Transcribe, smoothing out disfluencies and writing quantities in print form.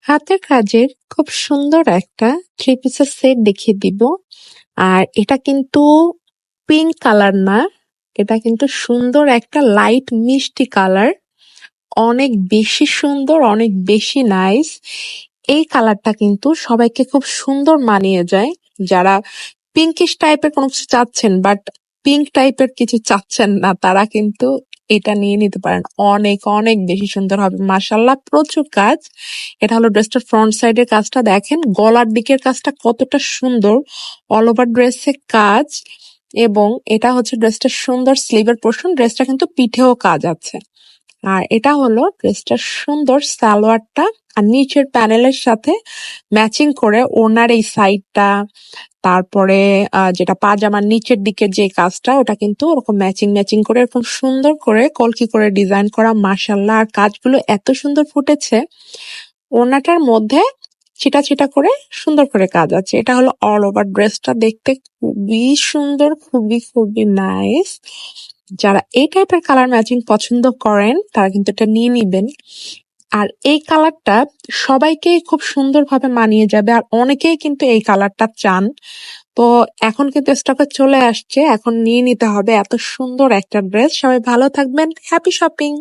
হাতের কাজের খুব সুন্দর একটা থ্রি পিসের সেট দেখিয়ে দিব। আর এটা কিন্তু পিঙ্ক কালার না, এটা কিন্তু সুন্দর একটা লাইট মিষ্টি কালার। অনেক বেশি সুন্দর, অনেক বেশি নাইস। এই কালারটা কিন্তু সবাইকে খুব সুন্দর মানিয়ে যায়। যারা পিঙ্কিশ টাইপের কোনো কিছু চাচ্ছেন বাট পিঙ্ক টাইপের কিছু চাচ্ছেন না, তারা কিন্তু এটা নিয়ে নিতে পারেন। অনেক অনেক বেশি সুন্দর হবে, মাশাআল্লাহ। প্রচুর কাজ। এটা হলো ড্রেসটার ফ্রন্ট সাইডের কাজটা দেখেন, গলার দিকের কাজটা কতটা সুন্দর, অল ওভার ড্রেসে কাজ। এবং এটা হচ্ছে ড্রেসটার সুন্দর স্লিভের পোর্শন। ড্রেসটা কিন্তু পিঠেও কাজ আছে। আর এটা হলো ড্রেসটার সুন্দর সালোয়ারটা। আর নিচের প্যানেলের সাথে ম্যাচিং করে ওনার এই সাইডটা, তারপরে যেটা পাজামার নিচের দিকে যে কাজটা, ওটা কিন্তু ওরকম ম্যাচিং ম্যাচিং করে এরকম সুন্দর করে কলকি করে ডিজাইন করা, মাশাআল্লাহ। আর কাজগুলো এত সুন্দর ফুটেছে। ওড়নাটার মধ্যে ছিটা ছিটা করে সুন্দর করে কাজ আছে। এটা হলো অল ওভার ড্রেসটা, দেখতে খুবই সুন্দর, খুবই খুবই নাইস। যারা এই টাইপের কালার ম্যাচিং পছন্দ করেন তারা কিন্তু এটা নিয়ে নিবেন। আর এই কালারটা সবাইকেই খুব সুন্দরভাবে মানিয়ে যাবে। আর অনেকেই কিন্তু এই কালারটা চান। তো এখন কিন্তু স্টকে চলে আসছে, এখন নিয়ে নিতে হবে। এত সুন্দর একটা ড্রেস। সবাই ভালো থাকবেন, হ্যাপি শপিং।